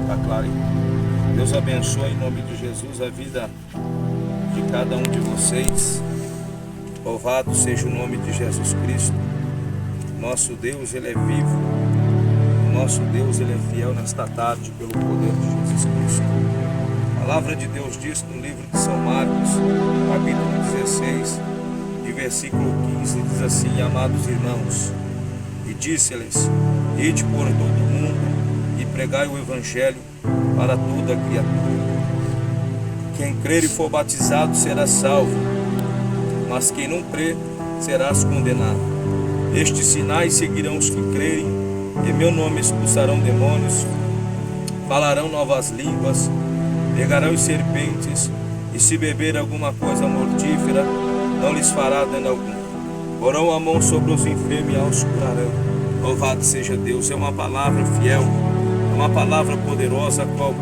Tá claro aí? Deus abençoe em nome de Jesus a vida de cada um de vocês. Louvado seja o nome de Jesus Cristo. Nosso Deus, Ele é vivo. Nosso Deus, Ele é fiel nesta tarde pelo poder de Jesus Cristo. A palavra de Deus diz no livro de São Marcos, capítulo 16, de versículo 15, diz assim: amados irmãos, e disse-lhes: ide por todo o mundo e pregai o evangelho para toda criatura. Quem crer e for batizado será salvo, mas quem não crer será condenado. Estes sinais seguirão os que crerem: em meu nome expulsarão demônios, falarão novas línguas, pegarão serpentes, e se beber alguma coisa mortífera, não lhes fará dano algum. Porão a mão sobre os enfermos e aos curarão. Louvado seja Deus. É uma palavra fiel, é uma palavra poderosa, a qual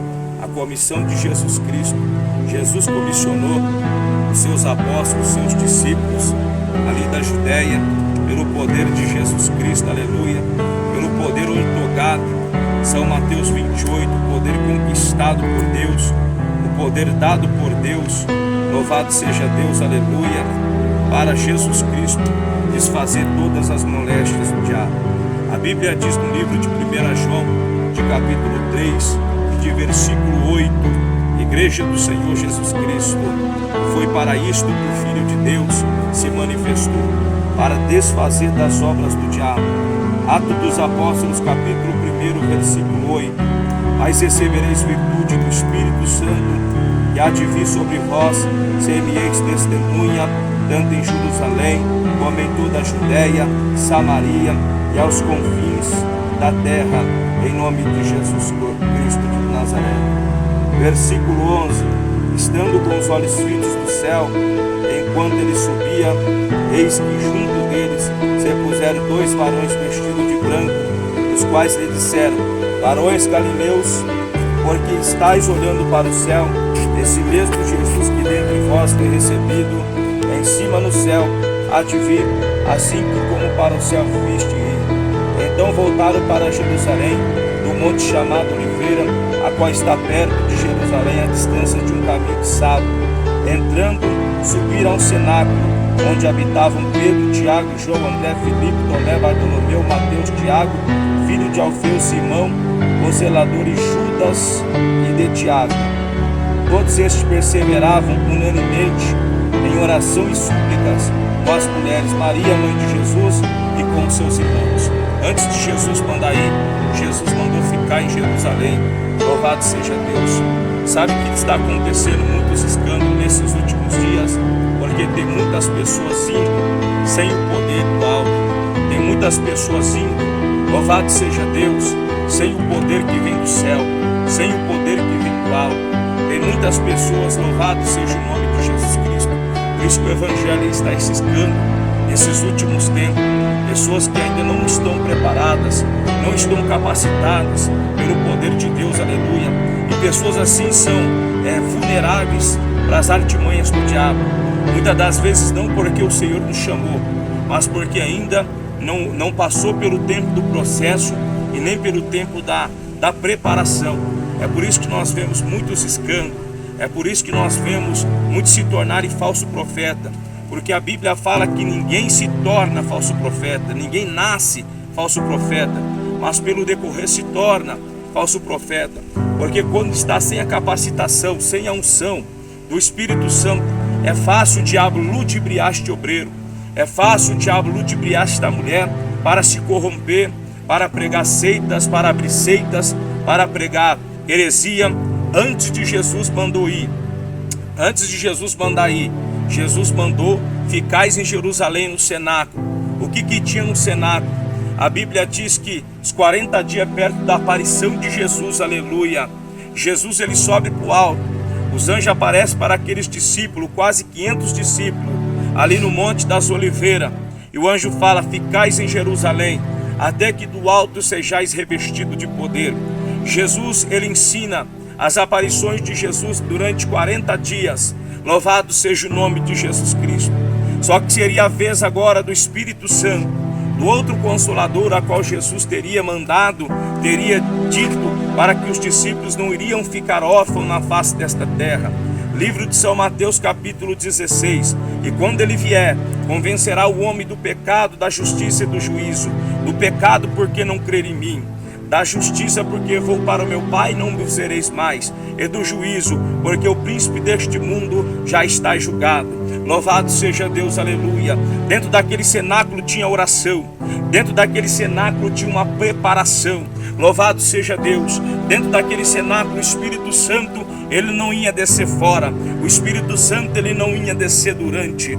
a comissão de Jesus Cristo, Jesus comissionou os seus apóstolos, os seus discípulos ali da Judéia, pelo poder de Jesus Cristo, aleluia, pelo poder outorgado, São Mateus 28, o poder conquistado por Deus, o poder dado por Deus. Louvado seja Deus, aleluia, para Jesus Cristo desfazer todas as moléstias do diabo. A Bíblia diz no livro de 1 João, de capítulo 3, de versículo 8, Igreja do Senhor Jesus Cristo, foi para isto que o Filho de Deus se manifestou, para desfazer das obras do diabo. Atos dos Apóstolos, capítulo 1, versículo 8. Mas recebereis virtude do Espírito Santo, e há de vir sobre vós, ser-me-eis testemunha, tanto em Jerusalém, como em toda a Judéia, Samaria e aos confins da terra, em nome de Jesus Cristo de Nazaré. Versículo 11. Estando com os olhos fitos do céu, enquanto ele subia, eis que junto deles se puseram dois varões vestidos de branco, os quais lhe disseram: varões galileus, porque estáis olhando para o céu, esse mesmo Jesus que dentre vós foi recebido em cima no céu, há de vir, assim que como para o céu viste ir. Então voltaram para Jerusalém, do monte chamado Oliveira, a qual está perto de Jerusalém, a distância de um caminho de sábado. Entrando, subiram ao cenáculo, onde habitavam Pedro, Tiago, João, André, Filipe, Tomé, Bartolomeu, Mateus, Tiago, filho de Alfeu, Simão, o zelador, e Judas e de Tiago. Todos estes perseveravam unanimemente em oração e súplicas com as mulheres, Maria, mãe de Jesus, e com seus irmãos. Antes de Jesus mandar ir, Jesus mandou ficar em Jerusalém. Louvado seja Deus. Sabe que está acontecendo muitos escândalos nesses últimos dias? Porque tem muitas pessoas indo sem o poder do alto. Tem muitas pessoas indo, louvado seja Deus, sem o poder que vem do céu, sem o poder que vem do alto. Tem muitas pessoas, louvado seja o nome de Jesus Cristo. Por isso que o Evangelho está ciscando nesses últimos tempos. Pessoas que ainda não estão preparadas, não estão capacitadas pelo poder de Deus, aleluia. E pessoas assim são vulneráveis para as artimanhas do diabo. Muitas das vezes não porque o Senhor nos chamou, mas porque ainda não passou pelo tempo do processo e nem pelo tempo da preparação. É por isso que nós vemos muitos escândalos, é por isso que nós vemos muitos se tornarem falso profeta. Porque a Bíblia fala que ninguém se torna falso profeta, ninguém nasce falso profeta, mas pelo decorrer se torna falso profeta. Porque quando está sem a capacitação, sem a unção do Espírito Santo, é fácil o diabo ludibriar este obreiro, é fácil o diabo ludibriar esta mulher para se corromper, para pregar seitas, para abrir seitas, para pregar heresia. Antes de Jesus mandou ir, Jesus mandou: ficais em Jerusalém no cenáculo. O que tinha no cenáculo? A Bíblia diz que os 40 dias perto da aparição de Jesus, aleluia, Jesus ele sobe para o alto, os anjos aparecem para aqueles discípulos, quase 500 discípulos, ali no Monte das Oliveiras, e o anjo fala: ficais em Jerusalém, até que do alto sejais revestido de poder. Jesus ele ensina as aparições de Jesus durante 40 dias, louvado seja o nome de Jesus Cristo. Só que seria a vez agora do Espírito Santo do outro Consolador, a qual Jesus teria mandado, teria dito para que os discípulos não iriam ficar órfãos na face desta terra. Livro de São Mateus, capítulo 16. E quando ele vier, convencerá o homem do pecado, da justiça e do juízo. Do pecado, porque não crer em mim; da justiça, porque vou para o meu Pai e não me vereis mais; e do juízo, porque o príncipe deste mundo já está julgado. Louvado seja Deus, aleluia. Dentro daquele cenáculo tinha oração, dentro daquele cenáculo tinha uma preparação. Louvado seja Deus. Dentro daquele cenáculo, o Espírito Santo, ele não ia descer fora. O Espírito Santo, ele não ia descer durante.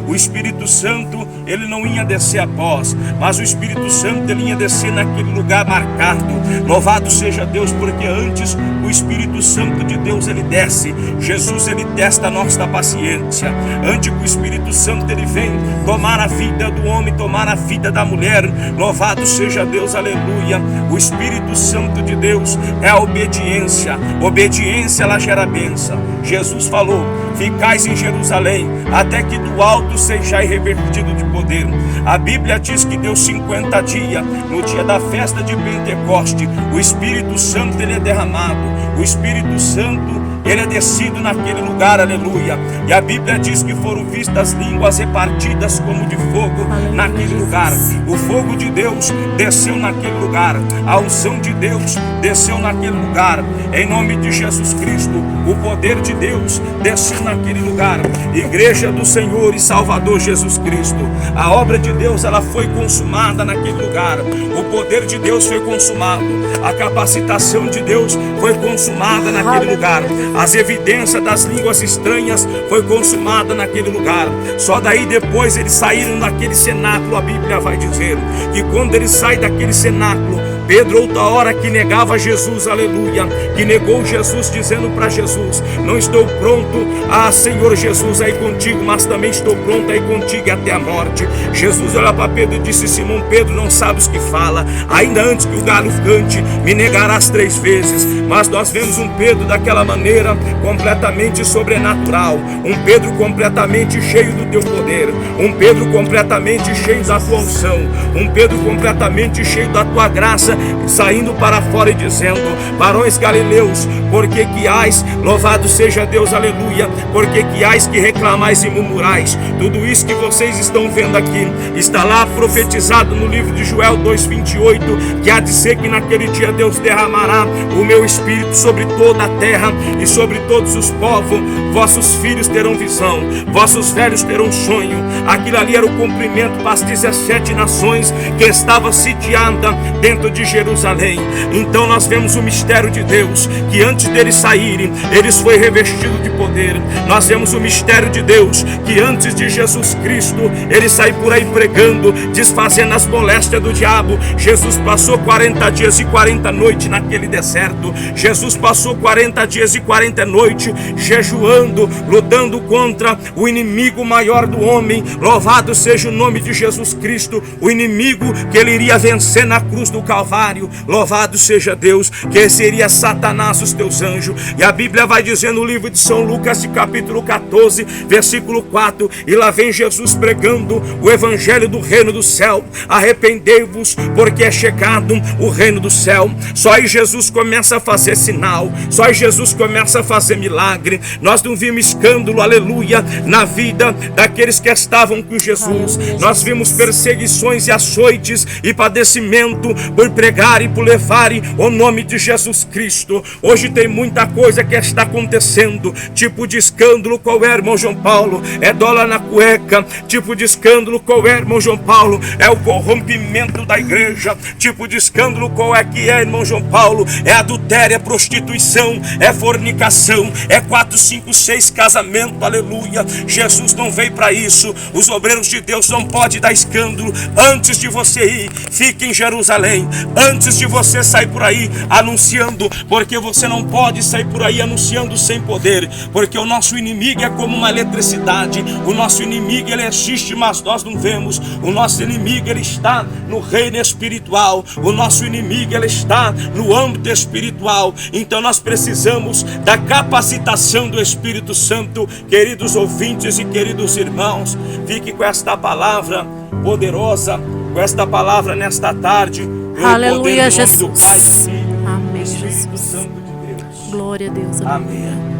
O Espírito Santo, ele não ia descer após, mas o Espírito Santo, ele ia descer naquele lugar marcado. Louvado seja Deus, porque antes o Espírito Santo de Deus, ele desce. Jesus, ele testa a nossa paciência. Antes que o Espírito Santo, ele vem tomar a vida do homem, tomar a vida da mulher. Louvado seja Deus, aleluia. O Espírito Santo de Deus é a obediência. Obediência, ela gera bênção. Jesus falou: ficais em Jerusalém, até que do alto sejais revestido de poder. A Bíblia diz que deu 50 dias, no dia da festa de Pentecoste, o Espírito Santo, ele é derramado. O Espírito Santo, ele é descido naquele lugar, aleluia. E a Bíblia diz que foram vistas línguas repartidas como de fogo naquele lugar. O fogo de Deus desceu naquele lugar. A unção de Deus desceu naquele lugar. Em nome de Jesus Cristo, o poder de Deus desceu naquele lugar. Igreja do Senhor e Salvador Jesus Cristo, a obra de Deus, ela foi consumada naquele lugar. O poder de Deus foi consumado. A capacitação de Deus foi consumada naquele lugar. As evidências das línguas estranhas foi consumada naquele lugar. Só daí depois eles saíram daquele cenáculo. A Bíblia vai dizer que quando eles saem daquele cenáculo, Pedro, outra hora que negava Jesus, aleluia, que negou Jesus, dizendo para Jesus: não estou pronto, Senhor Jesus, a ir contigo, mas também estou pronto a ir contigo até a morte. Jesus olha para Pedro e disse: Simão Pedro, não sabes o que fala, ainda antes que o galo cante, me negarás 3 vezes. Mas nós vemos um Pedro daquela maneira, completamente sobrenatural, um Pedro completamente cheio do teu poder, um Pedro completamente cheio da tua unção, um Pedro completamente cheio da tua graça, saindo para fora e dizendo: varões galileus, por que que hais, louvado seja Deus, aleluia, por que que hais que reclamais e murmurais? Tudo isso que vocês estão vendo aqui está lá profetizado no livro de Joel 2:28, que há de ser que naquele dia Deus derramará o meu Espírito sobre toda a terra e sobre todos os povos. Vossos filhos terão visão, vossos velhos terão sonho. Aquilo ali era o cumprimento para as 17 nações que estavam sitiadas dentro de Jerusalém. Então nós vemos o mistério de Deus, que antes deles saírem, eles foi revestidos de poder. Nós vemos o mistério de Deus, que antes de Jesus Cristo, ele sai por aí pregando, desfazendo as moléstias do diabo. Jesus passou 40 dias e 40 noites naquele deserto. Jesus passou 40 dias e 40 noites jejuando, lutando contra o inimigo maior do homem. Louvado seja o nome de Jesus Cristo, o inimigo que ele iria vencer na cruz do Calvário. Louvado seja Deus, que seria Satanás, os teus anjos. E a Bíblia vai dizer no livro de São Lucas, de capítulo 14, versículo 4, e lá vem Jesus pregando o evangelho do reino do céu. Arrependei-vos, porque é chegado o reino do céu. Só aí Jesus começa a fazer sinal, só aí Jesus começa a fazer milagre. Nós não vimos escândalo, aleluia, na vida daqueles que estavam com Jesus. Nós vimos perseguições e açoites e padecimento por pregar e por levarem o nome de Jesus Cristo. Hoje tem muita coisa que está acontecendo, tipo de escândalo. Qual é, irmão João Paulo? É dólar na cueca. Tipo de escândalo, qual é, irmão João Paulo? É o corrompimento da igreja. Tipo de escândalo, qual é que é, irmão João Paulo? É adultério, é prostituição, é fornicação, é 4, 5, 6 casamento, aleluia. Jesus não veio para isso. Os obreiros de Deus não podem dar escândalo. Antes de você ir, fique em Jerusalém. antes de você sair por aí anunciando, porque você não pode sair por aí anunciando sem poder, porque o nosso inimigo é como uma eletricidade. O nosso inimigo, ele existe, mas nós não vemos. O nosso inimigo, ele está no reino espiritual. O nosso inimigo, ele está no âmbito espiritual. Então nós precisamos da capacitação do Espírito Santo. Queridos ouvintes e queridos irmãos, fique com esta palavra poderosa, com esta palavra nesta tarde. Aleluia, Jesus. Do Pai, Filho, Amém, Espírito Jesus. Santo de Deus. Glória a Deus. Amém.